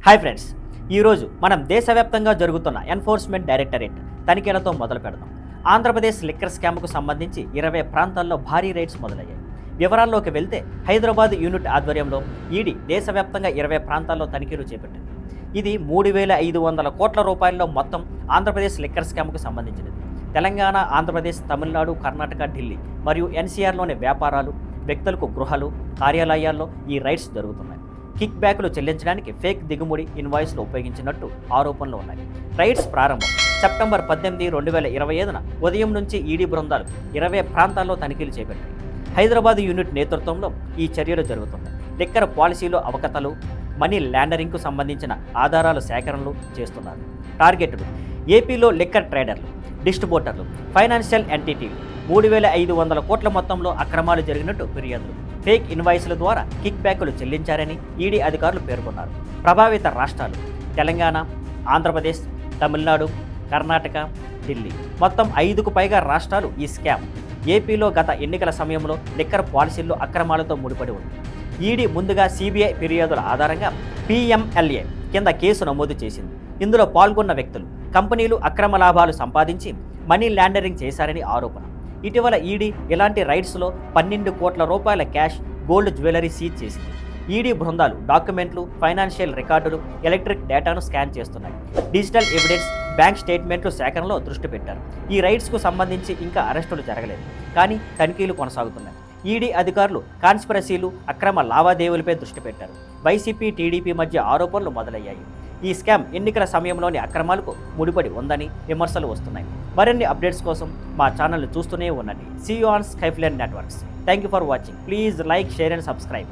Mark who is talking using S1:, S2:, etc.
S1: Hi friends, ఈరోజు మనం దేశవ్యాప్తంగా జరుగుతున్న ఎన్ఫోర్స్మెంట్ డైరెక్టరేట్ తనిఖీలతో మొదలు పెడదాం. ఆంధ్రప్రదేశ్ లిక్కర్ స్కామ్కు సంబంధించి 20 ప్రాంతాల్లో భారీ రైడ్స్ మొదలయ్యాయి. వివరాల్లోకి వెళ్తే హైదరాబాద్ యూనిట్ ఆధ్వర్యంలో ఈడీ దేశవ్యాప్తంగా 20 ప్రాంతాల్లో తనిఖీలు చేపట్టింది. ఇది 3,500 కోట్ల రూపాయల్లో మొత్తం ఆంధ్రప్రదేశ్ లిక్కర్ స్కామ్కు సంబంధించినది. తెలంగాణ, ఆంధ్రప్రదేశ్, తమిళనాడు, కర్ణాటక, ఢిల్లీ మరియు ఎన్సీఆర్లోని వ్యాపారాలు, వ్యక్తులకు గృహాలు, కార్యాలయాల్లో ఈ రైడ్స్ జరుగుతున్నాయి. కిక్ బ్యాక్లు చెల్లించడానికి ఫేక్ దిగుమడి ఇన్వాయిస్లు ఉపయోగించినట్టు ఆరోపణలు ఉన్నాయి. రైడ్స్ ప్రారంభం సెప్టెంబర్ 18, 2025న ఉదయం నుంచి ఈడీ బృందాలు 20 ప్రాంతాల్లో తనిఖీలు చేపట్టాయి. హైదరాబాద్ యూనిట్ నేతృత్వంలో ఈ చర్యలు జరుగుతున్నాయి. లిక్కర్ పాలసీలో అవకతలు, మనీ ల్యాండరింగ్కు సంబంధించిన ఆధారాలు సేకరణలు చేస్తున్నారు. టార్గెట్లు: ఏపీలో లిక్కర్ ట్రేడర్లు, డిస్ట్రిబ్యూటర్లు, ఫైనాన్షియల్ ఎంటిటీలు. 3,500 కోట్ల మొత్తంలో అక్రమాలు జరిగినట్టు ఫిర్యాదులు. ఫేక్ ఇన్వాయిస్ల ద్వారా కిక్ బ్యాకులు చెల్లించారని ఈడీ అధికారులు పేర్కొన్నారు. ప్రభావిత రాష్ట్రాలు: తెలంగాణ, ఆంధ్రప్రదేశ్, తమిళనాడు, కర్ణాటక, ఢిల్లీ. మొత్తం 5కు పైగా రాష్ట్రాలు ఈ స్కామ్. ఏపీలో గత ఎన్నికల సమయంలో లిక్కర్ పాలసీల్లో అక్రమాలతో ముడిపడి ఉంది. ఈడీ ముందుగా సిబిఐ ఫిర్యాదుల ఆధారంగా పిఎంఎల్ఏ కింద కేసు నమోదు చేసింది. ఇందులో పాల్గొన్న వ్యక్తులు, కంపెనీలు అక్రమ లాభాలు సంపాదించి మనీ ల్యాండరింగ్ చేశారని ఆరోపణ. ఇటీవల ఈడీ ఇలాంటి రైడ్స్లో 12 కోట్ల రూపాయల క్యాష్, గోల్డ్ జ్యువెలరీ సీజ్ చేసింది. ఈడీ బృందాలు డాక్యుమెంట్లు, ఫైనాన్షియల్ రికార్డులు, ఎలక్ట్రిక్ డేటాను స్కాన్ చేస్తున్నాయి. డిజిటల్ ఎవిడెన్స్, బ్యాంక్ స్టేట్మెంట్లు సేకరణలో దృష్టి పెట్టారు. ఈ రైడ్స్కు సంబంధించి ఇంకా అరెస్టులు జరగలేదు, కానీ తనిఖీలు కొనసాగుతున్నాయి. ఈడీ అధికారులు కాన్స్పిరసీలు, అక్రమ లావాదేవీలపై దృష్టి పెట్టారు. వైసీపీ, టీడీపీ మధ్య ఆరోపణలు మొదలయ్యాయి. ఈ స్కామ్ ఎన్నికల సమయంలోని అక్రమాలకు ముడిపడి ఉందని విమర్శలు వస్తున్నాయి. మరిన్ని అప్డేట్స్ కోసం మా ఛానల్ని చూస్తూనే ఉండండి. See you on Skyline networks. Thank you for watching. Please like, share and subscribe.